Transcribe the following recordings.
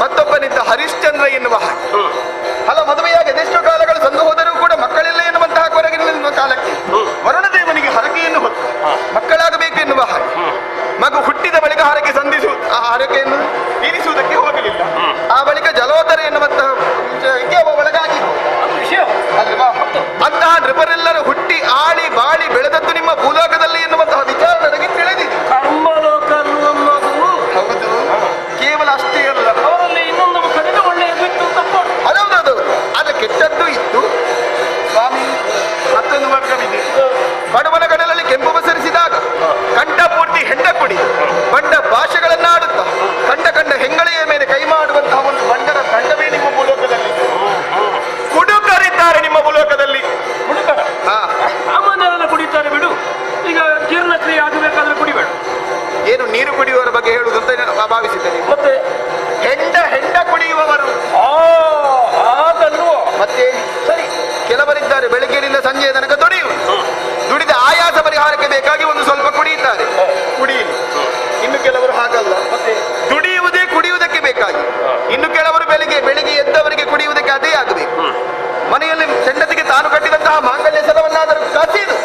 ಮತ್ತೊಬ್ಬನಿದ್ದ ಹರಿಶ್ಚಂದ್ರ ಎನ್ನುವ ಹಾಗೆ. ಅಲ್ಲ, ಮದುವೆಯಾಗಿ ಅದೆಷ್ಟೋ ಕಾಲಗಳು ಸಂದು ಹೋದರೂ ಕೂಡ ಮಕ್ಕಳಿಲ್ಲ ಎನ್ನುವಂತಹ ಕೊರಗಿನ ಕಾಲಕ್ಕೆ ವರುಣದೇವನಿಗೆ ಹರಕೆಯನ್ನು ಹೊತ್ತು ಮಕ್ಕಳಾಗಬೇಕು ಎನ್ನುವ ಹಾಗೆ ಮಗು ಹುಟ್ಟಿದ ಬಳಿಕ ಹರಕೆ ಆ ಹರಕೆಯನ್ನು ತೀರಿಸುವುದಕ್ಕೆ ಹೋಗಲಿಲ್ಲ. ಆ ಬಳಿಕ ಜಲೋದರ ಎನ್ನುವಂತಹ ವಿಷಯಕ್ಕೆ ಒಳಗಾಗಿ ಅಲ್ವಾ, ಅಂತಹ ನೃಪರೆಲ್ಲರೂ ಹುಟ್ಟಿ ಆಳಿ ಬಾಳಿ ಬೆಳೆದದ್ದು ನಿಮ್ಮ ಭೂಲೋಕದಲ್ಲಿ ಎನ್ನುವಂತಹ ವಿಚಾರ ನನಗೆ ತಿಳಿದಿದೆ. ಹೌದು, ಕೇವಲ ಅಷ್ಟೇ ಅಲ್ಲ, ಅವರಲ್ಲಿ ಇನ್ನೊಂದು ಮುಖದಿಂದ ಒಳ್ಳೆಯದಿತ್ತು. ಅದೌದೌದು, ಅದು ಕೆಟ್ಟದ್ದು ಇತ್ತು ಸ್ವಾಮಿ. ಮತ್ತೊಂದು ವರ್ಗವಿದೆ. ಬಡವನ ಕಡಲಲ್ಲಿ ಕೆಂಪು ಬಸರಿಸಿದಾಗ ಕಂಠ ಪೂರ್ತಿ ಹೆಂಡ ಕುಡಿ ಬಂಡ ಭಾಷೆಗಳನ್ನಾಡುತ್ತಾ ಕಂಡ ಹೆಂಗಳೆಯ ಮೇಲೆ ಕೈ ಮಾಡುವಂತಹ ಒಂದು ಬಂಡರ ತಂಡವೇ ನಿಮ್ಮ ಭೂಲೋಕದಲ್ಲಿ. ಕುಡುಕರಿದ್ದಾರೆ ನಿಮ್ಮ ಭೂಲೋಕದಲ್ಲಿ. ಕುಡುಕರ ಸಾಮಾನ್ಯರೆಲ್ಲ ಕುಡಿತಾರೆ ಬಿಡು. ಈಗ ಜೀರ್ಣಕ್ರಿಯೆ ಆಗಬೇಕಾದ್ರೆ ಕುಡಿಬೇಡ. ಏನು ನೀರು ಕುಡಿಯುವವರ ಬಗ್ಗೆ ಹೇಳುವುದಂತ ಭಾವಿಸಿದ್ದೇನೆ. ಮತ್ತೆ ಹೆಂಡ ಕುಡಿಯುವವರು ಹಾಗಲ್ವ? ಮತ್ತೆ ಸರಿ, ಕೆಲವರಿದ್ದಾರೆ ಬೆಳಗ್ಗೆಯಿಂದ ಸಂಜೆಯ ತನಕ ದುಡಿದ ಆಯಾಸ ಪರಿಹಾರಕ್ಕೆ ಬೇಕಾಗಿ ಒಂದು ಸ್ವಲ್ಪ ಕುಡಿಯುತ್ತಾರೆ, ಕುಡಿಯಲಿ. ಇನ್ನು ಕೆಲವರು ಹಾಗಲ್ಲ, ಮತ್ತೆ ದುಡಿಯುವುದೇ ಕುಡಿಯುವುದಕ್ಕೆ ಬೇಕಾಗಿ. ಇನ್ನು ಕೆಲವರು ಬೆಳಿಗ್ಗೆ ಎದ್ದವರಿಗೆ ಕುಡಿಯುವುದಕ್ಕೆ ಅದೇ ಆಗಬೇಕು. ಮನೆಯಲ್ಲಿ ಹೆಂಡತಿಗೆ ತಾನು ಕಟ್ಟಿದಂತಹ ಮಾಂಗಲ್ಯ ಸಲವನ್ನಾದರೂ ಕಸಿದು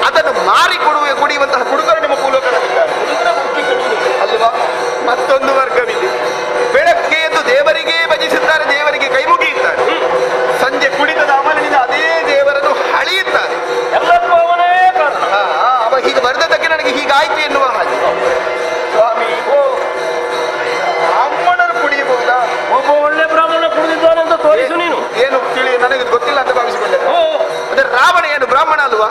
ಅದನ್ನು ಮಾರಿ ಕುಡಿಯುವಂತಹ ಕುಡುಕರು ನಿಮ್ಮ ಭೂಲೋಕದಲ್ಲಿದ್ದಾರೆ ಅಲ್ವಾ. ಮತ್ತೊಂದು ವರ್ಗವಿದೆ. ಬೆಳಗ್ಗೆ ಎದ್ದು ದೇವರಿಗೆ ಭಜಿಸುತ್ತಾರೆ, ದೇವರಿಗೆ ಕೈ ಮುಗಿಯುತ್ತಾರೆ. ಸಂಜೆ ಕುಡಿತದ ಅಮಲಿನಿಂದ ಅದೇ ದೇವರನ್ನು ಹಳೆಯುತ್ತಾರೆ. ಎಲ್ಲಕ್ಕೂ ಅವನೇ ಕಾರಣ. ಅವ ಹೀಗೆ ಬರೆದದ್ದಕ್ಕೆ ನನಗೆ ಹೀಗಾಯ್ತು ಎನ್ನುವ ಹಾಗೆ. ಸ್ವಾಮಿ, ಬ್ರಾಹ್ಮಣರು ಕುಡಿಯಬಹುದಾ? ಒಬ್ಬ ಒಳ್ಳೆ ಬ್ರಾಹ್ಮಣ ಕುಡಿದಿದ್ದಾನೆ ಅಂತ ತೋರಿಸು ನೀನು. ಏನು ತಿಳಿ, ನನಗೆ ಗೊತ್ತಿಲ್ಲ ಅಂತ ಭಾವಿಸಿಕೊಂಡೆ. ಅದೇ ರಾವಣ ಏನು ಬ್ರಾಹ್ಮಣ ಅಲ್ವಾ?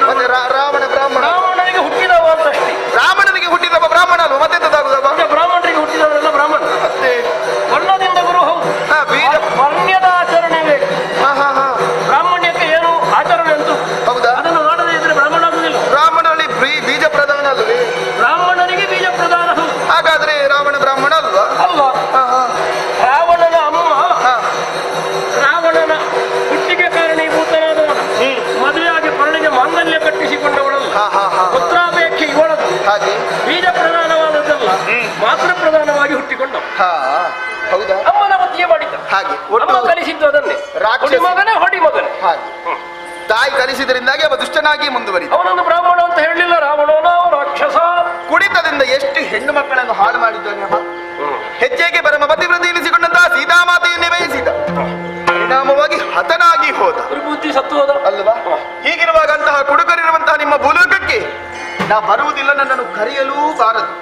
ಮತ್ತೆ ರಾವಣ ಬ್ರಾಹ್ಮಣ. ಬ್ರಾಹ್ಮಣನಿಗೆ ಹುಟ್ಟಿದವ ಅಂತಷ್ಟೇ. ರಾವಣನಿಗೆ ಹುಟ್ಟಿದವ ಬ್ರಾಹ್ಮಣ ಅಲ್ವಾ? ಮತ್ತೆಂತದಾಗುದವ? ಬ್ರಾಹ್ಮಣರಿಗೆ ಹುಟ್ಟಿದವರೆಲ್ಲ ಬ್ರಾಹ್ಮಣ. ಮತ್ತೆ ವರ್ಣದಿಂದ ಗುರು. ಹೌದು, ವರ್ಣ್ಯದ ಆಚರಣೆ ಬೇಕು. ಬ್ರಾಹ್ಮಣ್ಯಕ್ಕೆ ಏನು ಆಚರಣೆ ಅಂತೂ ಹೌದಾ? ಅದನ್ನು ಮಾಡದೇ ಇದ್ರೆ ಬ್ರಾಹ್ಮಣ ಆಗುದಿಲ್ಲ. ಬ್ರಾಹ್ಮಣರಲ್ಲಿ ಬೀಜ ಪ್ರಧಾನ ಅಲ್ವೇ? ಬ್ರಾಹ್ಮಣನಿಗೆ ಬೀಜ ಪ್ರಧಾನ. ಹಾಗಾದ್ರೆ ರಾವಣ ಬ್ರಾಹ್ಮಣ ಅಲ್ವಾ? ಅಲ್ವಾ? ರಾವಣನ ಅಮ್ಮ ರಾವಣನ ಹುಟ್ಟಿಗೆ ಕಾರಣೀಭೂತನಾದವನ ಮದುವೆಯಾಗಿ ಪರ್ಣಿಗೆ ಮಾಂಗಲ್ಯ ಕಟ್ಟಿಸಿಕೊಂಡವಳಲ್ಲ. ಪುತ್ರಾಪೇಕ್ಷೆ ಇವಳದು. ಹಾಗೆ ಬೀಜ ಪ್ರಧಾನವಾದದ್ದಲ್ಲ, ಮಾತೃ ಪ್ರಧಾನವಾಗಿ ಹುಟ್ಟಿಕೊಂಡ. ಹೌದಾ? ಅಮ್ಮನ ಮಧ್ಯೆ ಮಾಡಿದ್ದ. ಹಾಗೆ ಅಮ್ಮ ಕಲಿಸಿದ್ದು ಅದನ್ನೇ. ಮಗನೇ ಹೊಡಿ ಮಗನೇ. ಹಾಗೆ ತಾಯಿ ಕಲಿಸಿದ್ರಿಂದಾಗಿ ಅವ ದುಷ್ಟನಾಗಿ ಮುಂದುವರಿದ. ಅವನನ್ನು ಬ್ರಾಹ್ಮಣ ಅಂತ ಹೇಳಲಿಲ್ಲ. ರಾವಣನ ರಾಕ್ಷಸ. ಕುಡಿತದಿಂದ ಎಷ್ಟು ಹೆಣ್ಣು ಮಕ್ಕಳನ್ನು ಹಾಳು ಮಾಡಿದ್ದಾನೆ. ಹೆಜ್ಜೆಗೆ ಪರಮ ಪತಿವ್ರತೆ ಎನಿಸಿಕೊಂಡಂತಹ ಸೀತಾಮಾತೆಯನ್ನೇ ಬಯಸಿದ. ಪರಿಣಾಮವಾಗಿ ಹತನಾಗಿ ಹೋದ. ಬುದ್ಧಿ ಸತ್ತು ಹೋದ ಅಲ್ವಾ? ಹೀಗಿರುವಾಗ ಅಂತಹ ಕುಡುಕರಿರುವಂತಹ ನಿಮ್ಮ ಭೂಲೋಕಕ್ಕೆ ನಾ ಬರುವುದಿಲ್ಲ, ನನ್ನನ್ನು ಕರೆಯಲೂ ಬಾರದು.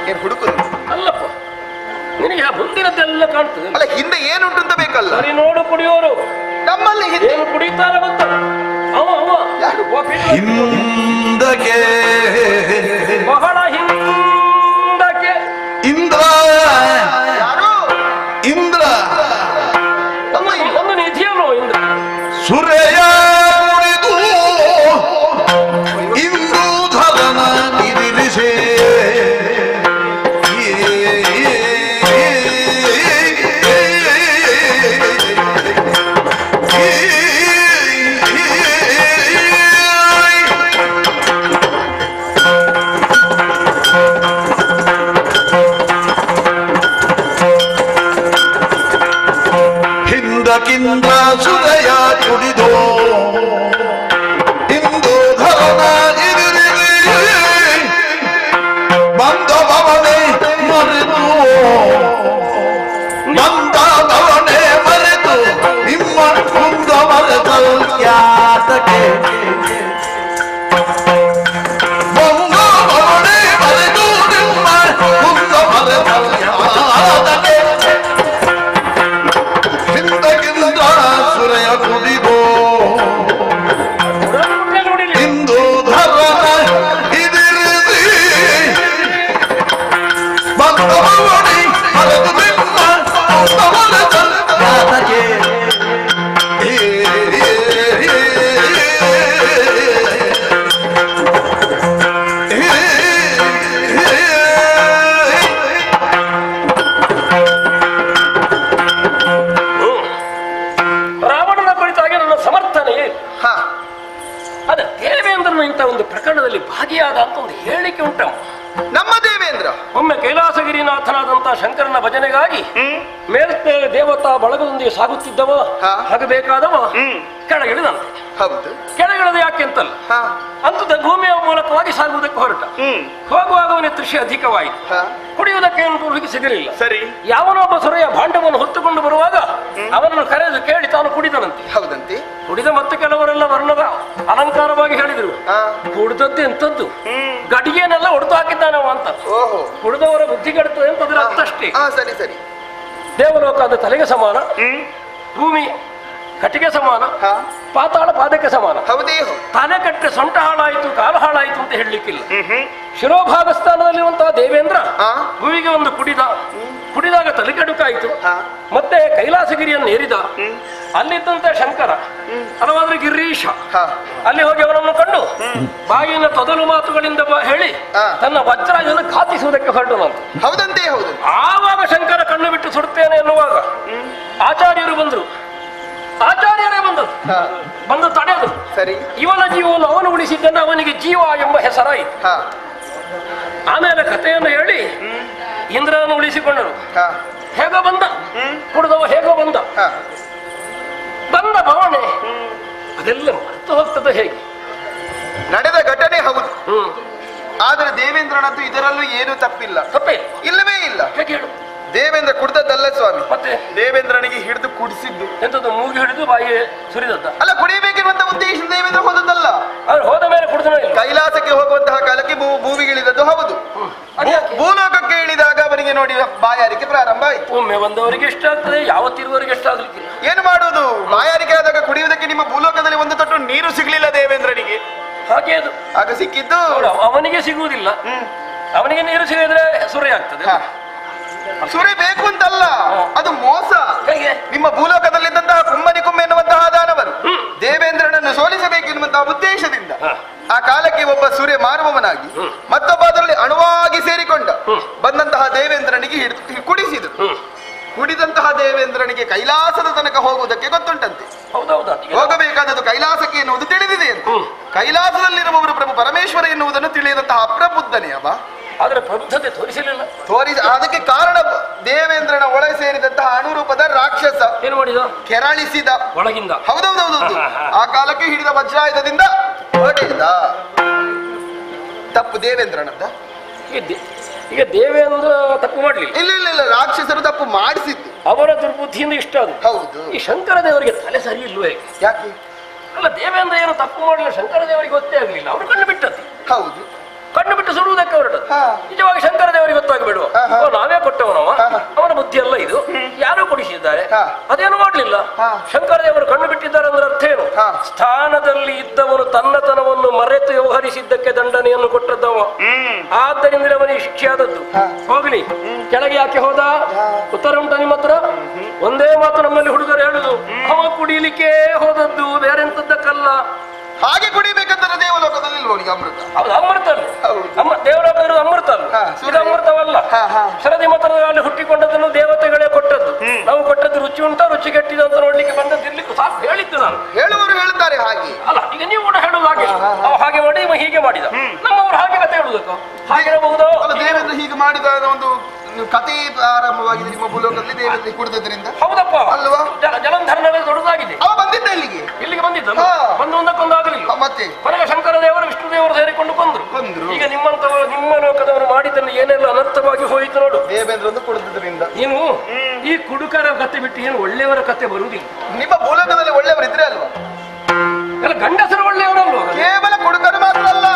ಏನ್ ಹುಡುಕುದು ಅಲ್ಲಪ್ಪ, ನಿನಗೆ ಮುಂದಿನದ್ದೆಲ್ಲ ಕಾಣ್ತದೆ. ಅಲ್ಲ, ಹಿಂದೆ ಏನುಂಟು ಅಂತ ಬೇಕಲ್ಲ. ಸರಿ, ನೋಡು ಕುಡಿಯೋರು ನಮ್ಮಲ್ಲಿ ಏನು ಕುಡಿತಾರೆ ಗೊತ್ತ? ಹಿಂದಕ್ಕೆ ಬಹಳ ಹಿಂದಕ್ಕೆ ಇಂದ್ರ ಇಂದ್ರ ಒಂದು ನಿಧಿಯಲ್ಲೋ ಇಂದ್ರ ಸುರೆಯ ಕುಡಿದು ಇಂದು ಧರನ ನಿರಿಸೆ ಹಿಂದಕ್ಕಿಂದ ಸುರೆಯ ಕುಡಿದು ಇಂದು ಧರನ ಬಂದವನೇ ಮರೆತು ಬಂದವನೇ ಮರೆತು ನಿಮ್ಮ ಕುಂದ ಮರೆತಲ್ ಯಾತಕ್ಕೆ ಬಂದವನೇ ಮರೆತು ನಿಮ್ಮ ಕುಂದ ಮರೆತಲ್ ಯಾತಕ್ಕೆ ಹಿಂದಕ್ಕಿಂದ ಸುರೆಯ ಕುಡಿದು ಇಂದು ಧರನ ಇದಿರಿಸಿ ಬಂದವನಿ ಮರೆತು ನಿಮ್ಮ ಮರೆತಲ್ ಯಾತಕ್ಕೆ ಒಂದು ಪ್ರಕರಣದಲ್ಲಿ ಭಾಗಿಯಾದ ಅಂತ ಒಂದು ಹೇಳಿಕೆ ಉಂಟು. ನಮ್ಮ ದೇವೇಂದ್ರ ಒಮ್ಮೆ ಕೈಲಾಸಗಿರಿನಾಥನಾದಂತಹ ಶಂಕರನ ಭಜನೆಗಾಗಿ ಮೇಲ್ಮೇಲೆ ದೇವತಾ ಬಳಗದೊಂದಿಗೆ ಸಾಗುತ್ತಿದ್ದವ ಆಗಬೇಕಾದವ ಕೆಳಗಿಳಿದಂತೆ. ಹೌದು. ಕೆಳಗಿಳದ ಯಾಕೆ ಅಂತಲ್ಲ, ಅಂತದ ಭೂಮಿಯ ಮೂಲಕವಾಗಿ ಸಾಗುವುದಕ್ಕೆ ಹೊರಟ. ಹೋಗುವಾಗ ಅವನಿಗೆ ತೃಷಿ ಅಧಿಕವಾಯಿತು. ಕುಡಿಯುವುದಕ್ಕೆ ಏನು ಸಿಗಲಿಲ್ಲ. ಸರಿ. ಯಾವನೊಬ್ಬ ಸೊರೆಯ ಭಾಂಡವನ್ನು ಹೊತ್ತುಕೊಂಡು ಬರುವಾಗ ಅವನನ್ನು ಕರೆದು ಕೇಳಿ ತಾನು ಕುಡಿದನಂತೆ. ಹೌದಂತೆ. ಕುಡಿದ ಮತ್ತೆ ಕೆಲವರೆಲ್ಲ ವರ್ಣದ ಅಲಂಕಾರವಾಗಿ ಹೇಳಿದ್ರು, ಕುಡಿದದ್ದು ಎಂತದ್ದು, ಗಡಿಗೆನೆಲ್ಲ ಹೊಡೆದು ಹಾಕಿದ್ದಾನವ ಅಂತ. ಕುಡಿದವರ ಬುದ್ಧಿ ಕೆಡುತ್ತದೆ ಅಂತ ಅದರ ಅರ್ಥ ಅಷ್ಟೇ. ಸರಿ ಸರಿ. ದೇವಲೋಕ ಅಂದ್ರೆ ತಲೆಗೆ ಸಮಾನ, ಭೂಮಿ ಕಟ್ಟಿಗೆ ಸಮಾನ, ಪಾತಾಳ ಪಾದಕ್ಕೆ ಸಮಾನ. ತಲೆ ಕಟ್ಟೆ ಸೊಂಟ ಹಾಳಾಯಿತು ಕಾಲು ಹಾಳಾಯಿತು ಅಂತ ಹೇಳಲಿಕ್ಕಿಲ್ಲ. ಶಿರೋಭಾಗ ಸ್ಥಾನದಲ್ಲಿರುವಂತಹ ದೇವೇಂದ್ರ ಭೂಮಿಗೆ ಒಂದು ಕುಡಿದಾಗ ತಲೆ ಕೆಡುಕಾಯಿತು. ಮತ್ತೆ ಕೈಲಾಸಗಿರಿಯನ್ನು ಏರಿದ. ಅಲ್ಲಿದ್ದಂತೆ ಶಂಕರ ಅಲ್ಲವಾದ್ರೆ ಗಿರೀಶ ಅಲ್ಲಿ ಹೋಗಿ ಅವನನ್ನು ಕಂಡು ಬಾಯಿನ ತೊದಲು ಮಾತುಗಳಿಂದ ಹೇಳಿ ತನ್ನ ವಜ್ರಾಯುಧವನ್ನು ಘಾತಿಸುವುದಕ್ಕೆ ಹೊರಟನಂತ. ಹೌದಂತೆ. ಹೌದು. ಆವಾಗ ಶಂಕರ ಕಣ್ಣು ಬಿಟ್ಟು ಸುಡುತ್ತೇನೆ ಎನ್ನುವಾಗ ಆಚಾರ್ಯರು ಬಂದರು. ಆಚಾರ್ಯರೇ ಬಂದು ತಡೆದು ಸರಿ ಇವನ ಜೀವವನ್ನು ಅವನು ಉಳಿಸಿದ್ದನ್ನು ಅವನಿಗೆ ಜೀವ ಎಂಬ ಹೆಸರಾಯಿತು. ಆಮೇಲೆ ಕಥೆಯನ್ನು ಹೇಳಿ ಇಂದ್ರನನ್ನು ಉಳಿಸಿಕೊಂಡರು. ಹೇಗೋ ಬಂದ ಕುಡಿದವ, ಹೇಗೋ ಬಂದ ಭಾವನೆ ಅದೆಲ್ಲ ಮರೆತು ಹೋಗ್ತದೆ. ಹೇಗೆ ನಡೆದ ಘಟನೆ ಹೌದು. ಆದ್ರೆ ದೇವೇಂದ್ರನದ್ದು ಇದರಲ್ಲೂ ಏನು ತಪ್ಪಿಲ್ಲ. ತಪ್ಪೇ ಇಲ್ಲವೇ ಇಲ್ಲ. ಹೇಗೆ ಹೇಳು? ದೇವೇಂದ್ರ ಕುಡ್ದದ್ದಲ್ಲ ಸ್ವಾಮಿ, ಮತ್ತೆ ದೇವೇಂದ್ರನಿಗೆ ಹಿಡಿದು ಕುಡಿಸಿದ್ದು. ಎಂತದ್ದು? ಮೂಗಿ ಹಿಡಿದು ಬಾಯಿಗೆ ಸುರಿದದ್ದ ಅಲ್ಲ. ಕುಡಿಯಬೇಕೆನ್ನುವಂತ ಉದ್ದೇಶ ದೇವೇಂದ್ರ ಹೋದದ್ದಲ್ಲ. ಅವ್ರು ಹೋದ ಮೇಲೆ ಕುಡಿದ ಕೈಲಾಸಕ್ಕೆ ಹೋಗುವಂತಹ ಕಾಲಕ್ಕೆ ಭೂಮಿಗಿಳಿದದ್ದು ಹೌದು. ಭೂಲೋಕಕ್ಕೆ ಇಳಿದಾಗ ಅವರಿಗೆ ನೋಡಿ ಬಾಯಾರಿಕೆ ಪ್ರಾರಂಭ ಆಯ್ತು. ಒಮ್ಮೆ ಬಂದವರಿಗೆ ಇಷ್ಟ ಆಗ್ತದೆ, ಯಾವತ್ತಿರುವವರಿಗೆ ಇಷ್ಟ ಆಗ್ಲಿಕ್ಕಿಲ್ಲ. ಏನು ಮಾಡುವುದು? ಬಾಯಾರಿಕೆ ಆದಾಗ ಕುಡಿಯುವುದಕ್ಕೆ ನಿಮ್ಮ ಭೂಲೋಕದಲ್ಲಿ ಒಂದು ತೊಟ್ಟು ನೀರು ಸಿಗ್ಲಿಲ್ಲ ದೇವೇಂದ್ರನಿಗೆ. ಹಾಗೆ ಅದು ಆಗ ಸಿಕ್ಕಿದ್ದು ಅವನಿಗೆ ಸಿಗುವುದಿಲ್ಲ. ಅವನಿಗೆ ನೀರು ಸಿಗದ್ರೆ ಸುರಿ ಆಗ್ತದೆ. ಸುರಿ ಬೇಕು ಅಂತಲ್ಲ, ಅದು ಮೋಸ. ನಿಮ್ಮ ಭೂಲೋಕದಲ್ಲಿದ್ದಂತಹ ಕುಮ್ಮನಿಕುಮ್ಮ ಎನ್ನುವಂತಹ ದಾನವರು ದೇವೇಂದ್ರನನ್ನು ಸೋಲಿಸಬೇಕೆನ್ನುವಂತಹ ಉದ್ದೇಶದಿಂದ ಆ ಕಾಲಕ್ಕೆ ಒಬ್ಬ ಸೂರ್ಯ ಮಾರುವವನಾಗಿ ಮತ್ತೊಬ್ಬ ಅದರಲ್ಲಿ ಅಣುವಾಗಿ ಸೇರಿಕೊಂಡ ಬಂದಂತಹ ದೇವೇಂದ್ರನಿಗೆ ಕುಡಿಸಿದರು. ಕುಡಿದಂತಹ ದೇವೇಂದ್ರನಿಗೆ ಕೈಲಾಸದ ತನಕ ಹೋಗುವುದಕ್ಕೆ ಗೊತ್ತುಂಟಂತೆ. ಹೋಗಬೇಕಾದದ್ದು ಕೈಲಾಸಕ್ಕೆ ಎನ್ನುವುದು ತಿಳಿದಿದೆ ಅಂತ. ಕೈಲಾಸದಲ್ಲಿರುವವರು ಪ್ರಭು ಪರಮೇಶ್ವರ ಎನ್ನುವುದನ್ನು ತಿಳಿಯದಂತಹ ಅಪ್ರಬುದ್ಧನೇ ಅವ. ಆದ್ರೆ ಪ್ರಬುದ್ಧತೆ ತೋರಿಸಲಿಲ್ಲ. ಅದಕ್ಕೆ ಕಾರಣ ದೇವೇಂದ್ರನ ಒಳಗೆ ಸೇರಿದಂತಹ ಅನುರೂಪದ ರಾಕ್ಷಸ ಏನು ಮಾಡಿದ? ಕೆರಳಿಸಿದ ಒಳಗಿಂದ. ಹೌದೌದೌದು. ಆ ಕಾಲಕ್ಕೆ ಹಿಡಿದ ವಜ್ರಾಯುಧದಿಂದ ಹೊಡೆದ. ತಪ್ಪು ದೇವೇಂದ್ರನದ್ದ? ಈಗ ದೇವೇಂದ್ರ ತಪ್ಪು ಮಾಡ್ಲಿಲ್ಲ. ಇಲ್ಲ, ರಾಕ್ಷಸರು ತಪ್ಪು ಮಾಡಿಸಿದ್ದು. ಅವರ ದುರ್ಬುದ್ಧಿಯಿಂದ ಇಷ್ಟ ಅದು. ಹೌದು. ಈ ಶಂಕರ ದೇವರಿಗೆ ತಲೆ ಸರಿ ಇಲ್ವೇ? ಯಾಕೆ? ಅಲ್ಲ, ದೇವೇಂದ್ರ ಏನು ತಪ್ಪು ಮಾಡಲಿಲ್ಲ, ಶಂಕರ ದೇವರಿಗೆ ಗೊತ್ತೇ ಆಗಲಿಲ್ಲ. ಅವರು ಕಣ್ಣು ಬಿಟ್ಟದ್ದು. ಹೌದು. ಕಣ್ಣು ಬಿಟ್ಟು ಸುಡುವುದಕ್ಕೆ ಹೊರಟದ್ದು. ನಿಜವಾಗಿ ಶಂಕರ ದೇವರಿಗೆ ಗೊತ್ತಾಗಬೇಡುವ, ನಾವೇ ಕೊಟ್ಟವನವ, ಅವನ ಬುದ್ಧಿ ಅಲ್ಲ ಇದು, ಯಾರು ಕೊಡಿಸಿದ್ದಾರೆ, ಅದೇನು ಮಾಡ್ಲಿಲ್ಲ. ಶಂಕರ ದೇವರು ಕಣ್ಣು ಬಿಟ್ಟಿದ್ದಾರೆ ಅಂದ್ರೆ ಅರ್ಥ ಏನು? ಸ್ಥಾನದಲ್ಲಿ ಇದ್ದವನು ತನ್ನತನವನ್ನು ಮರೆತು ವ್ಯವಹರಿಸಿದ್ದಕ್ಕೆ ದಂಡನೆಯನ್ನು ಕೊಟ್ಟದ್ದವ. ಆದ್ದರಿಂದ ಅವನಿಗೆ ಶಿಕ್ಷೆ ಆದದ್ದು. ಹೋಗ್ಲಿ, ಕೆಳಗೆ ಯಾಕೆ ಹೋದ? ಉತ್ತರ ಉಂಟ ನಿಮ್ಮ ಹತ್ರ? ಒಂದೇ ಮಾತು ನಮ್ಮಲ್ಲಿ ಹುಡುಗರು ಹೇಳುದು, ಅವ ಕುಡಿಲಿಕ್ಕೆ ಹೋದದ್ದು, ಬೇರೆಂತದ್ದಕ್ಕಲ್ಲ. ಹಾಗೆ ಕುಡಿಬೇಕಂತ ದೇವಲೋಕದಲ್ಲಿ ಅಮೃತ. ಹೌದು, ಅಮೃತ ದೇವಲೋಕ ಇರುವುದು ಅಮೃತ ಅಲ್ಲ, ಇದು ಅಮೃತವಲ್ಲ. ಶರದಿ ಮತದಲ್ಲಿ ಹುಟ್ಟಿಕೊಂಡದನ್ನು ದೇವತೆಗಳೇ ಕೊಟ್ಟದ್ದು. ನಾವು ಕೊಟ್ಟದ್ದು ರುಚಿ ಉಂಟಾ ರುಚಿ ಕೆಟ್ಟಿದ ಅಂತ ನೋಡ್ಲಿಕ್ಕೆ ಬಂದದಿರ್ಲಿಕ್ಕೆ ಸಾಕು ಹೇಳಿದ್ದು ನಾನು. ಹೇಳುವವರು ಹೇಳ್ತಾರೆ ಹಾಗೆ ಅಲ್ಲ. ಈಗ ನೀವು ಕೂಡ ಹೇಳುದು ಹಾಗೆ, ಅವ ಹಾಗೆ ಮಾಡಿ ಇವ ಹೀಗೆ ಮಾಡಿದ. ನಮ್ಮವರು ಹಾಗೆ ಕತೆ ಹೇಳುದಕ್ಕೂ ಹಾಗಿರಬಹುದು. ದೇವೇಂದ್ರ ಹೀಗೆ ಮಾಡಿದ ಒಂದು ಕತೆ ಆರಂಭವಾಗಿದೆ ನಿಮ್ಮ ಭೂಲೋಕದಲ್ಲಿ ದೇವೇಂದ್ರ ಕುಡಿದ್ರಿಂದ. ಹೌದಪ್ಪ ಅಲ್ವಾ? ಜಲಂಧರನಲ್ಲಿ ದೊಡ್ಡದಾಗಿದೆ. ಅವ ಬಂದಿದ್ದ ಇಲ್ಲಿಗೆ ಬಂದಿದ್ದ ಬಂದು ಒಂದಕ್ಕೊಂದು ಆಗಲಿಲ್ಲ. ಮತ್ತೆ ಕೊನೆಗೆ ಶಂಕರ ದೇವರು ವಿಷ್ಣು ದೇವರು ಸೇರಿಕೊಂಡು ಬಂದ್ರು. ಈಗ ನಿಮ್ಮಂತವರು ನಿಮ್ಮ ಲೋಕದವರು ಮಾಡಿದ್ದನ್ನು ಏನೆಲ್ಲ ಅನರ್ಥವಾಗಿ ಹೋಯಿತು ನೋಡು. ದೇವೇಂದ್ರ ಒಂದು ಕುಡಿದ್ರಿಂದ. ನೀನು ಈ ಕುಡುಕರ ಕತೆ ಬಿಟ್ಟು ಏನು ಒಳ್ಳೆಯವರ ಕತೆ ಬರುವುದಿಲ್ಲ. ನಿಮ್ಮ ಭೂಲೋಕದಲ್ಲಿ ಒಳ್ಳೆಯವರು ಇದ್ರೆ ಅಲ್ವಾ? ಎಲ್ಲ ಗಂಡಸರು ಒಳ್ಳೆಯವರಲ್ವ? ಕೇವಲ ಕುಡುಕರು ಮಾತ್ರ ಅಲ್ಲ.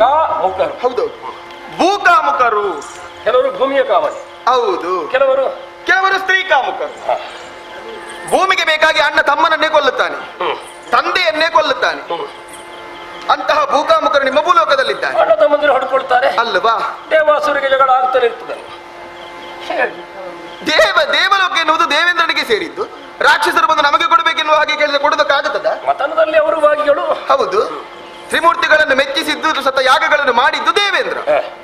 ಕಾಮುಕರು. ಹೌದೌದು, ಭೂಕಾಮುಕರು. ಕೆಲವರು ಭೂಮಿಯ ಕಾಮನೆ, ಹೌದು. ಕೆಲವರು ಸ್ತ್ರೀ ಕಾಮುಕರು. ಭೂಮಿಗೆ ಬೇಕಾಗಿ ಅಣ್ಣ ತಮ್ಮನನ್ನೇ ಕೊಲ್ಲುತ್ತಾನೆ, ತಂದೆಯನ್ನೇ ಕೊಲ್ಲುತ್ತಾನೆ. ಅಂತಹ ಭೂಕಾಮುಕರು ನಿಮ್ಮ ಭೂಲೋಕದಲ್ಲಿದ್ದಾರೆ. ಅಣ್ಣ ತಮ್ಮಂದಿರು ಹೊಡ್ಕೊಳ್ತಾರೆ ಅಲ್ವಾ? ದೇವಾಸುರಿಗೆ ಜಗಳ ಆಗ್ತಾನೆ ಇರ್ತದೆ. ದೇವಲೋಕ ಎನ್ನುವುದು ದೇವೇಂದ್ರನಿಗೆ ಸೇರಿದ್ದು. ರಾಕ್ಷಸರು ಬಂದು ನಮಗೆ ಕೊಡಬೇಕೆನ್ನುವ ಹಾಗೆ ಕೇಳಿದ್ರೆ ಕೊಡೋದಕ್ಕಾಗುತ್ತದ? ಮತನದಲ್ಲಿ ಅವರು ಭಾಗಿಗಳು. ಹೌದು, ತ್ರಿಮೂರ್ತಿಗಳನ್ನು ಮೆಚ್ಚಿಸಿದ್ದು ಸತ ಯಾಗಗಳನ್ನು ಮಾಡಿದ್ದು ದೇವೇಂದ್ರ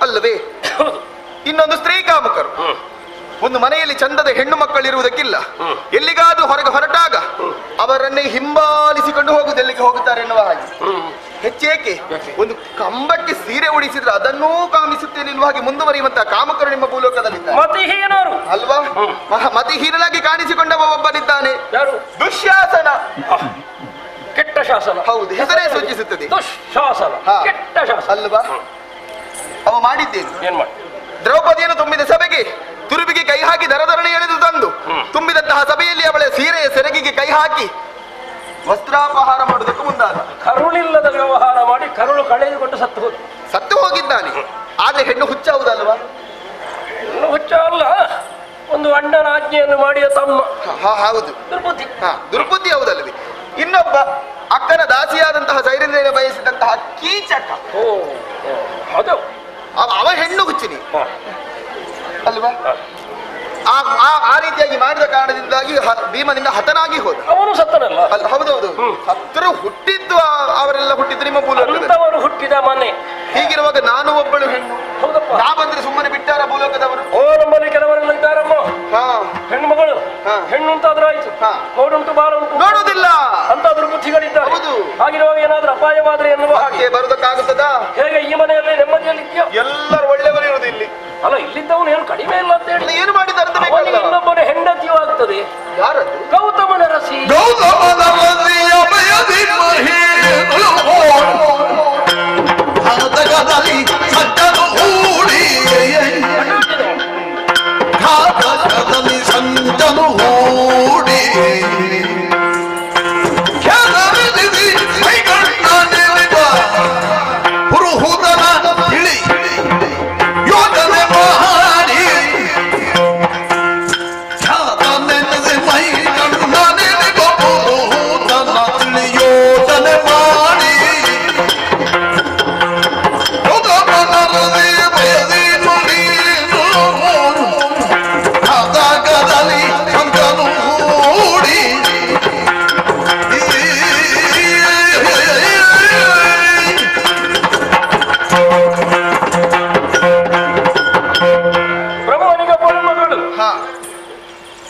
ಅಲ್ಲವೇ? ಇನ್ನೊಂದು ಸ್ತ್ರೀ ಕಾಮುಕರು. ಒಂದು ಮನೆಯಲ್ಲಿ ಚಂದದ ಹೆಣ್ಣು ಮಕ್ಕಳಿರುವುದಕ್ಕಿಲ್ಲ, ಎಲ್ಲಿಗಾದ್ರೂ ಹೊರಗೆ ಹೊರಟಾಗ ಅವರನ್ನೇ ಹಿಂಬಾಲಿಸಿಕೊಂಡು ಹೋಗುದು, ಎಲ್ಲಿಗೆ ಹೋಗುತ್ತಾರೆ ಎನ್ನುವ ಹಾಗೆ. ಹೆಚ್ಚೇಕೆ ಒಂದು ಕಂಬಕ್ಕೆ ಸೀರೆ ಉಡಿಸಿದ್ರೆ ಅದನ್ನೂ ಕಾಮಿಸುತ್ತೇನೆ ಎನ್ನುವ ಹಾಗೆ ಮುಂದುವರಿಯುವಂತಹ ಕಾಮಕರು ನಿಮ್ಮ ಭೂಲೋಕದಲ್ಲಿದ್ದಾರೆ. ಮತಿಹೀನರು ಅಲ್ವಾ? ಮತಿಹೀನನಾಗಿ ಕಾಣಿಸಿಕೊಂಡವ ಒಬ್ಬನಿದ್ದಾನೆ, ಯಾರು? ದುಶ್ಯಾಸನ. ಕೆಟ್ಟ ಶಾಸನ. ಹೌದು, ಹೆಸರೇ ಸೂಚಿಸುತ್ತದೆ ದುಶ್ಯಾಸನ, ಕೆಟ್ಟ ಶಾಸನ ಅಲ್ವಾ? ಅವ ಮಾಡಿದ್ದೇನು? ಏನ್ ಮಾಡಿ? ದ್ರೌಪದಿಯನ್ನು ತುಂಬಿದ ಸಭೆಗೆ ತುರುಬಿಗೆ ಕೈ ಹಾಕಿ ದರದರಣಿ ಎಳೆದು ತಂದು ತುಂಬಿದಂತಹ ಸಭೆಯಲ್ಲಿ ಅವಳ ಸೀರೆಯ ಸೆರಗಿಗೆ ಕೈ ಹಾಕಿ ವಸ್ತ್ರಾಪಹಾರ ಮಾಡುವುದಕ್ಕೆ ಮುಂದಾದ. ಕರುಳಿಲ್ಲದ ವ್ಯವಹಾರ ಮಾಡಿ ಕರುಳು ಕಳೆದುಕೊಂಡು ಸತ್ತು ಹೋಗಿದ್ದಾನೆ. ಆದ್ರೆ ಹೆಣ್ಣು ಹುಚ್ಚ ಹೌದಲ್ವಾ? ಹುಚ್ಚ ಅಲ್ಲ, ಒಂದು ಅಣ್ಣನ ಆಜ್ಞೆಯನ್ನು ಮಾಡಿದ ತಮ್ಮ. ಹೌದು, ದುರ್ಬುದ್ಧಿ. ದುರ್ಬುದ್ಧಿ ಹೌದಲ್ವೇ? ಇನ್ನೊಬ್ಬ ಅಕ್ಕನ ದಾಸಿಯಾದಂತಹ ಸೈರೇಂದ್ರನ ಬಯಸಿದಂತಹ ಕೀಚಕ. ಹೌದು, ಅವ ಹೆಣ್ಣು ಹುಚ್ಚಿನಿ ಅಲ್ವಾ? ಆ ರೀತಿಯಾಗಿ ಮಾಡಿದ ಕಾರಣದಿಂದಾಗಿ ಭೀಮನಿಂದ ಹತನಾಗಿ ಹೋದ. ಅವನು ಸತ್ತನಲ್ಲ? ಹೌದೌದು, ಹತ್ತರು ಹುಟ್ಟಿದ್ದು ಅವರೆಲ್ಲ ಹುಟ್ಟಿದ್ರು ನಿಮ್ಮ ಭೂಲೋಕದವರು ಹುಟ್ಟಿದ ಮನೆ. ಹೀಗಿರುವಾಗ ನಾನು ಒಬ್ಬಳು ಹೆಣ್ಣು. ಹೌದಪ್ಪ, ನಾ ಬಂದ್ರೆ ಸುಮ್ಮನೆ ಬಿಟ್ಟಾರ ಭೂಲೋಕದವರು? ನಮ್ಮಲ್ಲಿ ಕೆಲವರೆಲ್ಲ ಇದ್ದಾರಮ್ಮ, ಹೆಣ್ಣು ಮಗಳು. ಹೆಣ್ಣು ಅಂತಾದ್ರೂ ಆಯ್ತು, ನೋಡುಂಟು ಬಾಳುಂಟು ನೋಡುವುದಿಲ್ಲ ಅಂತಾದ್ರೂ ಬುದ್ಧಿಗಳಿದ್ದಾರೆ. ಹಾಗಿರುವಾಗ ಏನಾದ್ರೂ ಅಪಾಯವಾದ್ರೆ ಎನ್ನುವ ಹಾಗೆ ಬರುವುದಕ್ಕಾಗುತ್ತದ? ಹೇಗೆ ಈ ಮನೆಯಲ್ಲಿ ನೆಮ್ಮದಿಯಲ್ಲಿ ಇದೆಯೋ? ಎಲ್ಲರೂ ಒಳ್ಳೆಯವರು ಇರುವುದು ಇಲ್ಲಿ ಅಲ್ಲ, ಇಲ್ಲಿದ್ದವನು ಏನು ಕಡಿಮೆ ಇಲ್ಲ ಅಂತ ಹೇಳಿ ಏನು ಮಾಡಿದ ಇನ್ನೊಬ್ಬನ ಹೆಂಡತಿಯೂ ಆಗ್ತದೆ. ಯಾರದು? ಗೌತಮನ ರಸಿ. ಸಂಜನು ಹೂಡಿ ಹುರುಹುದನ ತಿಳಿ ಯೋಜನೆ ಮಾಡಿ ನೆನೆಸಿ ಮೈ ಕಣ್ಣ ನೆನೆಗೊಬ್ಬುದನ ತಿಳಿ ಯೋಜನೆ ಮಾಡಿ ಬಯದಿ ನುಡಿ ಗದಲಿ ಸಂತನು ಹೂಡಿ ಬ್ರಹ್ಮನಿಗೆ ಮಗಳು.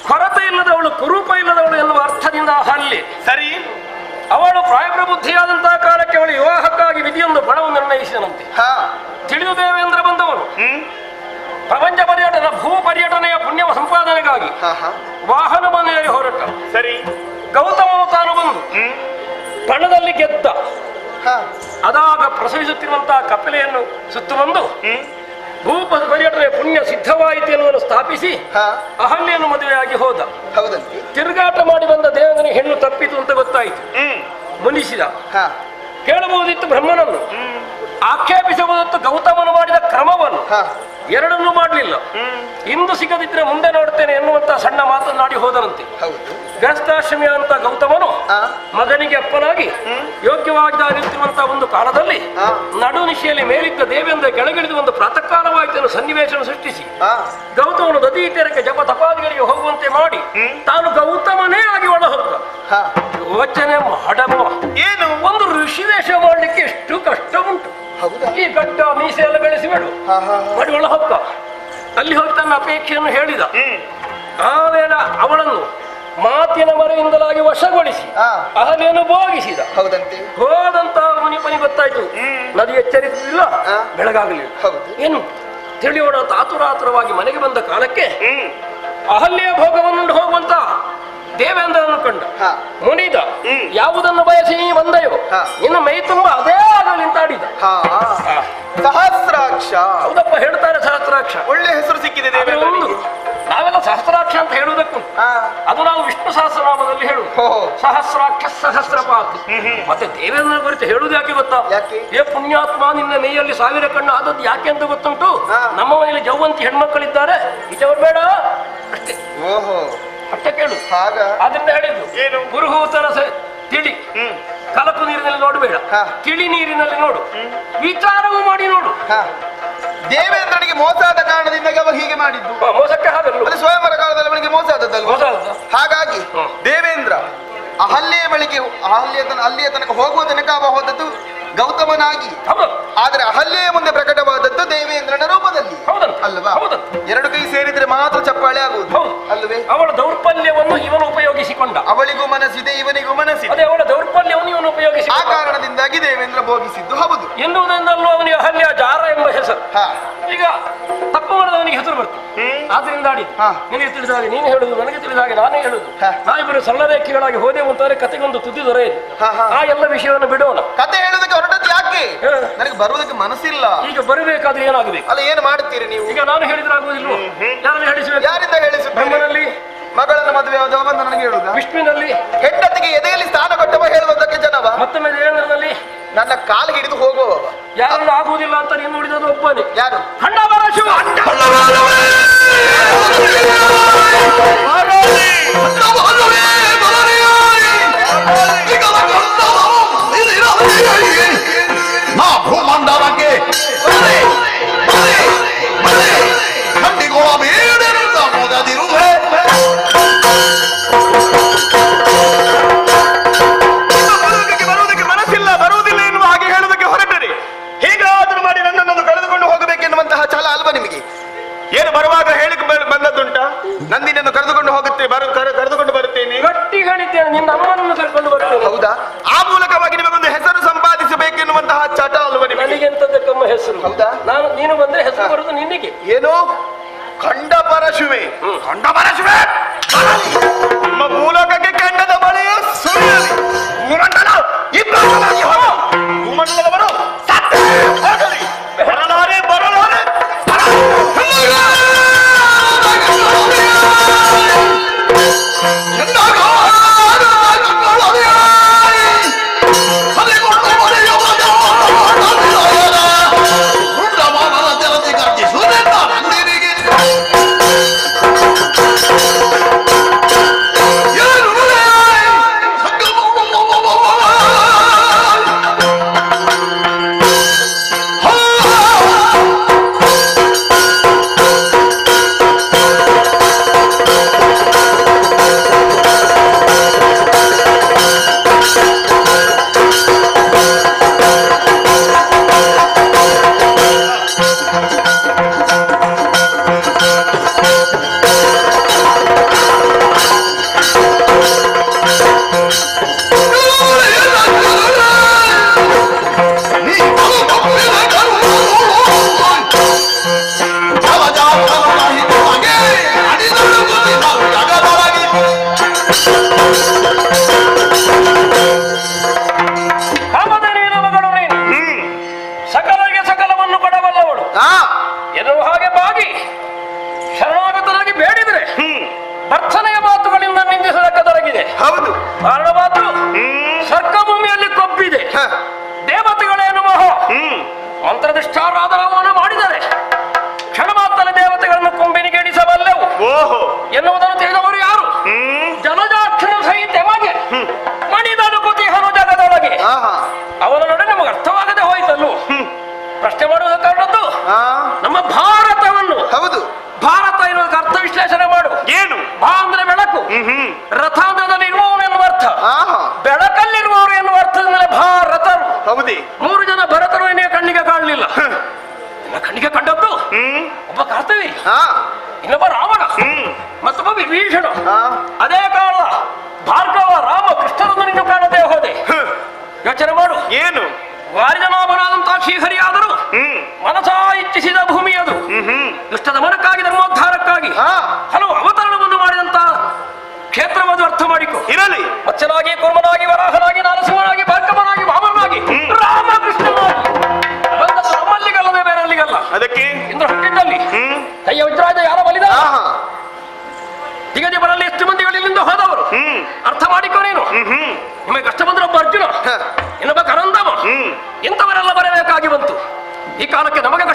ಕೊರತೆ ಇಲ್ಲದವಳು, ಕುರೂಪ ಇಲ್ಲದವಳು ಎನ್ನುವ ಅರ್ಥದಿಂದ ಅಲ್ಲಿ ಸರಿ. ಅವಳು ಪ್ರಾಯಪ್ರಬುದ್ಧಿಯಾದಂತಹ ಕಾಲಕ್ಕೆ ಅವಳು ವಿವಾಹಕ್ಕಾಗಿ ವಿಧಿಯೊಂದು ಬಣವು ನಿರ್ಣಯಿಸಿದಂತೆ ತಿಳಿದು ದೇವೇಂದ್ರ ಬಂದವರು ಪ್ರಪಂಚ ಪರ್ಯಟನ, ಭೂ ಪರ್ಯಟನೆಯ ಪುಣ್ಯ ಸಂಪಾದನೆಗಾಗಿ ವಾಹನ ಬಂದೇರಿ ಹೊರಟ. ಸರಿ. ಗೌತಮನು ತಾನು ಬಂದು ಬಣದಲ್ಲಿ ಗೆದ್ದ. ಅದಾಗ ಪ್ರಸವಿಸುತ್ತಿರುವಂತಹ ಕಪಿಲೆಯನ್ನು ಸುತ್ತು ಬಂದು ಭೂ ಪರ್ಯಟನೆ ಪುಣ್ಯ ಸಿದ್ಧವಾಯಿತು ಎನ್ನುವನ್ನು ಸ್ಥಾಪಿಸಿ ಅಹಲ್ಯೆಯನ್ನು ಮದುವೆಯಾಗಿ ಹೋದ. ತಿರುಗಾಟ ಮಾಡಿ ಬಂದ ದೇವೇಂದ್ರನಿಗೆ ಹೆಣ್ಣು ತಪ್ಪಿತು ಅಂತ ಗೊತ್ತಾಯಿತು. ಮುನಿಸಿದ. ಕೇಳಬಹುದಿತ್ತು ಬ್ರಹ್ಮನನ್ನು, ಆಕ್ಷೇಪಿಸಬಹುದಿತ್ತು ಗೌತಮನು ಮಾಡಿದ ಕ್ರಮವನ್ನು. ಎರಡನ್ನೂ ಮಾಡಲಿಲ್ಲ. ಇಂದು ಸಿಗದಿದ್ರೆ ಮುಂದೆ ನೋಡ್ತೇನೆ ಎನ್ನುವಂತ ಸಣ್ಣ ಮಾತನ್ನಾಡಿ ಹೋದರಂತೆ. ಗೃಹಸ್ಥಾಶ್ರಮಿ ಅಂತ ಗೌತಮನು ಮಗನಿಗೆ ಅಪ್ಪನಾಗಿ ಯೋಗ್ಯವಾಗಿರುತ್ತಿರುವಂತಹ ಒಂದು ಕಾಲದಲ್ಲಿ ನಡು ನಿಶೆಯಲ್ಲಿ ಮೇಲಿದ್ದ ದೇವೇಂದ್ರ ಕೆಳಗಿಳಿದು ಒಂದು ಪ್ರಾತಃ ಕಾಲವಾಯಿತು ಸನ್ನಿವೇಶ ಸೃಷ್ಟಿಸಿ ಗೌತಮನು ನದಿ ತೀರಕ್ಕೆ ಜಪ ತಪಾದಿಗಳಿಗೆ ಹೋಗುವಂತೆ ಮಾಡಿ ತಾನು ಗೌತಮನೇ ಆಗಿ ಒಳ ಹೊತ್ತ. ಯೋಚನೆ ಮಾಡಮ್ಮ, ಏನು ಒಂದು ಋಷಿ ವೇಷ ಮಾಡಲಿಕ್ಕೆ ಎಷ್ಟು ಕಷ್ಟ ಉಂಟು. ಈ ಗಡ್ಡ ಮೀಸೆ ಎಲ್ಲ ಬೆಳೆಸಿಬೇಡು ಮಾಡಿ ಒಳ ಹೊತ್ತ. ಅಲ್ಲಿ ಹೋಗಿ ತನ್ನ ಅಪೇಕ್ಷೆಯನ್ನು ಹೇಳಿದ. ಆಮೇಲೆ ಅವಳನ್ನು ಮಾತಿನ ಮರೆಯಿಂದಲಾಗಿ ವಶಗೊಳಿಸಿ ಅಹಲ್ಯನ್ನು ಭೋಗಿಸಿದ. ಹೋದಂತ ಮುನಿಪನಿ ಗೊತ್ತಾಯ್ತು, ನದಿ ಎಚ್ಚರಿಸಲಿಲ್ಲ, ಬೆಳಗಾಗಲಿಲ್ಲ. ಏನು ತಿಳಿಯೋಣ ಆತುರಾತುರವಾಗಿ ಮನೆಗೆ ಬಂದ ಕಾಲಕ್ಕೆ ಅಹಲ್ಯ ಭೋಗವನ್ನು ಹೋಗುವಂತ ದೇವೇಂದ್ರನನ್ನು ಕಂಡ. ಮುನಿದ, ಯಾವುದನ್ನು ಬಯಸಿ ಬಂದೆಯೋ ನಿನ್ನ ಮೈ ತುಂಬ ಅದೇ ಆಗಲಿ ಅಂತ ಆಡಿದ. ಸಹಸ್ರಾಕ್ಷ. ಹೌದಪ್ಪ, ಹೇಳ್ತಾರೆ ಸಹಸ್ರಾಕ್ಷ. ಒಳ್ಳೆ ಹೆಸರು ಸಿಕ್ಕಿದೆ ದೇವೇಂದ್ರ. ನಾವೆಲ್ಲ ಸಹಸ್ರಾಕ್ಷ ಅಂತ ಹೇಳುವುದಕ್ಕೂ ಅದು ನಾವು ವಿಷ್ಣು ಸಹಸ್ರನಾಮದ ಕಾಲದಲ್ಲಿ ಹೇಳು ಸಹಸ್ರಾಕ್ಷ ಸಹಸ್ರಪಾತ್. ಮತ್ತೆ ದೇವೇಂದ್ರ ಕುರಿತು ಹೇಳುದು ಯಾಕೆ ಗೊತ್ತಾ? ಏ ಪುಣ್ಯಾತ್ಮ, ನಿನ್ನ ಮೈಯಲ್ಲಿ 1000 ಕಣ್ಣು ಆದದ್ದು ಯಾಕೆ ಅಂತ ಗೊತ್ತುಂಟು? ನಮ್ಮ ಮನೆಯಲ್ಲಿ ಜೌವಂತಿ ಹೆಣ್ಮಕ್ಕಳಿದ್ದಾರೆ, ಇದ್ದವರು ಬೇಡ ಅಷ್ಟೇ. ಅಷ್ಟೇ ಕೇಳು. ಅದರಿಂದ ಹೇಳಿದ್ದು ಏನು? ಗುರುಹೂತನ ತಿಳಿ, ಕಲಕು ನೀರಿನಲ್ಲಿ ನೋಡಬೇಡ, ತಿಳಿ ನೀರಿನಲ್ಲಿ ನೋಡು, ವಿಚಾರವು ಮಾಡಿ ನೋಡು. ದೇವೇಂದ್ರನಿಗೆ ಮೋಸ ಆದ ಕಾರಣದಿಂದ ಅವ ಹೀಗೆ ಮಾಡಿದ್ದು. ಮೋಸಕ್ಕೆ ಹಾಗಲ್ಲ, ಸ್ವಯಂವರ ಕಾಲದಲ್ಲಿ ಅವನಿಗೆ ಮೋಸ ಆದದ್ದಲ್ವ? ಹಾಗಾಗಿ ದೇವೇಂದ್ರ ಅಲ್ಲಿಯ ತನಕ ಹೋಗುವ ತನಕ ಅವ ಹೋದದ್ದು ಗೌತಮನಾಗಿ, ಆದ್ರೆ ಅಹಲ್ಯೆಯ ಮುಂದೆ ಪ್ರಕಟವಾದದ್ದು ದೇವೇಂದ್ರನ ರೂಪದಲ್ಲಿ ಅಲ್ವಾ? 2 ಕೈ ಸೇರಿದ್ರೆ ಮಾತ್ರ ಚಪ್ಪಾಳೆ ಆಗುವುದು ಅಲ್ವೇ? ಅವಳ ದೌರ್ಬಲ್ಯವನ್ನು ಇವನು ಉಪಯೋಗಿಸಿಕೊಂಡ. ಅವಳಿಗೂ ಮನಸ್ಸಿದೆ, ಇವನಿಗೂ ಮನಸ್ಸಿದೆ. ಅವಳ ದೌರ್ಬಲ್ಯವನ್ನು ಇವನು ಉಪಯೋಗಿಸಿ, ಆ ಕಾರಣದಿಂದಾಗಿ ದೇವೇಂದ್ರ ಭೋಗಿಸಿದ್ದು ಹೌದು. ಎನ್ನುವುದರಿಂದಲೂ ಅವನಿಗೆ ಅಹಲ್ಯ ಜಾರ ಎಂಬ ಹೆಸರು. ಈಗ ತಪ್ಪು ಮಾಡಿದವನಿಗೆ ಹೆಸರು ಬರ್ತದೆ. ಆದ್ರಿಂದ ನಿನಗೆ ತಿಳಿದ ಹಾಗೆ ನೀನು ಹೇಳುದು, ನನಗೆ ತಿಳಿದ ಹಾಗೆ ನಾನೇ ಹೇಳುದು. ನಾವಿಬ್ಬರು ಸರಳ ರೇಖೆಗಳಾಗಿ ಹೋದೆವು ಅಂತಾರೆ, ಕತೆಗೊಂದು ತುದಿ ದೊರೆಯಿತು. ಆ ಎಲ್ಲ ವಿಷಯವನ್ನು ಬಿಡೋಣ. ಕತೆ ಹೇಳುದಕ್ಕೆ ಹೊರಟದ್ದು ಯಾಕೆ? ನನಗೆ ಬರುವುದಕ್ಕೆ ಮನಸ್ಸಿಲ್ಲ. ಈಗ ಬರಬೇಕಾದ್ರೆ ಏನಾಗಬೇಕು? ಅಲ್ಲ, ಏನು ಮಾಡುತ್ತೀರಿ ನೀವು? ಈಗ ನಾನು ಹೇಳಿದ್ರೆ ಆಗುವುದಿಲ್ವ? ಯಾರನ್ನು ಹೇಳಿಸಬೇಕು? ಯಾರಿಂದ ಹೇಳಿಸ? ಬ್ರಹ್ಮನಲ್ಲಿ ಮಗಳನ್ನು ಮದುವೆ ಆದವ ಬಂದು ನನಗೆ ಹೇಳುದ? ವಿಷ್ಣುವಿನಲ್ಲಿ ಹೆಂಡತಿಗೆ ಎದೆಯಲ್ಲಿ ಸ್ಥಾನ ಕೊಟ್ಟವ ಹೇಳುವುದಕ್ಕೆ ಜನವ? ಮತ್ತೊಮ್ಮೆ ದೇವೇಂದ್ರನಲ್ಲಿ ನನ್ನ ಕಾಲು ಹಿಡಿದು ಹೋಗುವವ. ಯಾರನ್ನು ಆಗುವುದಿಲ್ಲ ಅಂತ ನೀನು ನೋಡಿದದು ಒಬ್ಬನೇ. ಯಾರು? ಖಂಡಾವರ ಶಿವ. ಭೂಮಂಡಲಕ್ಕೆ ಖಂಡಿಗೋಳ ಬೇಡರಿಂದ ಮೊದಲಿರುವೆ. ಬರುವುದಕ್ಕೆ ಮನಸ್ಸಿಲ್ಲ, ಬರುವುದಿಲ್ಲ ಎನ್ನುವ ಹಾಗೆ ಹೇಳುವುದಕ್ಕೆ ಹೊರಟರೆ ಹೇಗಾದರೂ ಮಾಡಿ ನನ್ನನ್ನು ಕಳೆದುಕೊಂಡು ಹೋಗಬೇಕೆನ್ನುವಂತಹ ಛಲ ಅಲ್ವಾ ನಿಮಗೆ? ಏನು ಬರುವಾಗ ಹೇಳಿ ಬಂದದ್ದುಂಟ? ನಂದಿನನ್ನು ಕರೆದುಕೊಂಡು ಹೋಗುತ್ತೆ, ಕರೆದುಕೊಂಡು ಬರುತ್ತೇನೆ. ಗಟ್ಟಿ ಹೇಳಿದ್ದೇನೆ, ನಿನ್ನ ಅಮ್ಮನನ್ನು ಕರ್ಕೊಂಡು ಬರ್ತೇನೆ. ಹೌದಾ? ಆ ಮೂಲಕವಾಗಿ ನಿಮಗೊಂದು ಹೆಸರು ಸಂಪಾದಿಸಬೇಕೆನ್ನುವಂತಹ ಚಟ ಅಲ್ವಾ ನಿಮಗೆ? ನನಗೆ ಎಂತದಕ್ಕಮ್ಮ ಹೆಸರು? ಹೌದಾ? ನೀನು ಬಂದ್ರೆ ಹೆಸರು ಬರುವುದು ನಿನಗೆ. ಏನು? ಖಂಡಪರಶುವೆ. ಖಂಡಪರಶುವೆ ನಿಮ್ಮ ಭೂಲೋಕಕ್ಕೆ ಕೆಂಡದ ಬಳಿಯೇ ಸುರಿಯಲಿ. ಭೂಮಂಡಲ ಇಬ್ಬರಾಗಿ ಭೂಮಂಡಲವರು ಬರಲಾರೆ ಮಂತ್ರದಿಷ್ಟಾರಾಧನವನ್ನು ಮಾಡಿದರೆ ಕ್ಷಣ ಮಾತ್ರ ದೇವತೆಗಳನ್ನು ಕೊಂಬಿನಿಗೆಡಿಸಬಲ್ಲೆವು ಎನ್ನುವುದನ್ನು ತಿಳಿದವರು ಯಾರು? ಜಲಜಾಕ್ಷರ ಸಹಿತ ಮಗೆ ಮಣಿದನು ಕುತಿಹನು ಜಗದೊಳಗೆ. ಅವನ ನಡೆ ನಮಗೆ ಅರ್ಥವಾಗದೆ ಹೋಯಿತಲ್ಲೂ. ಪ್ರಶ್ನೆ ಮಾಡುವ ಕಾರಣದ್ದು ನಮ್ಮ ಭಾರತವನ್ನು. ಹೌದು, ಭಾರತ ಇರುವುದಕ್ಕೆ ಅರ್ಥ ವಿಶ್ಲೇಷಣೆ ಮಾಡು. ಏನು? ಭಾ ಅಂದ್ರೆ ಬೆಳಕು, ರಥಾಂಧ್ರದಲ್ಲಿ ಇರುವವರು ಎನ್ನುವ ಅರ್ಥ, ಬೆಳಕಲ್ಲಿರುವವರು ಎನ್ನುವ ಅರ್ಥದಿಂದಲೇ ಭಾರತರು. ಹೌದೇ? 3 ಜನ ಭರತರು ಎನ್ನುವ ಕಣ್ಣಿಗೆ ಕಾಣಲಿಲ್ಲ. ಕಣ್ಣಿಗೆ ಕಂಡದ್ದು ಒಬ್ಬ ಕರ್ತವ್ಯ, ಇನ್ನೊಬ್ಬ ರಾವಣ, ಮತ್ತೊಬ್ಬ ವಿಭೀಷಣ. ಅದೇ ಕಾಲ ಭಾರ್ಗವ ರಾಮ ಕೃಷ್ಣನನ್ನು ನೀನು ಕಾಣದೇ ಹೋದೆ. ಯೋಚನೆ ಮಾಡು. ಏನು? ವಾರಿಜನಾಭನಾದಂತಹ ಶ್ರೀಹರಿಯಾದರೂ ಮನಸಾ ಇಚ್ಛಿಸಿದ ಭೂಮಿ ಅದು. ದುಷ್ಟದ ಮನಕ್ಕಾಗಿ ಧರ್ಮೋದ್ಧಾರಕ್ಕಾಗಿ ಹಲವು ಅವತರಣವನ್ನು ಮಾಡಿದಂತಹ ಕ್ಷೇತ್ರವನ್ನು ಅರ್ಥ ಮಾಡಿಕೊ. ಇರಲಿ, ಮತ್ಸ್ಯನಾಗಿ, ಕೂರ್ಮನಾಗಿ, ವರಾಹನಾಗಿ, ನಾರಸಿಂಹನಾಗಿ, ಭಾರ್ಗವನಾಗಿ, ವಾಮನಾಗಿ, ರಾಮಕೃಷ್ಣನಾಗಿ ಬಂದದ್ದು ನಮ್ಮಲ್ಲಿಗಲ್ಲದೆ ಬೇರೆಲ್ಲಿಗಲ್ಲ. ಅದಕ್ಕೆ ಇಂದ್ರ ಹುಟ್ಟಿದ್ದಲ್ಲಿ ಕೈಯ ವಜ್ರಾಜ ಯಾರ ಬಲಿದ? ದಿಗಜ ಬರಲಿ ಎಷ್ಟು ಮಂದಿಗಳಿಂದ ಹೋದವರು ಅರ್ಥ ಈ ಕಾಲಕ್ಕೆ ನಮಗೆ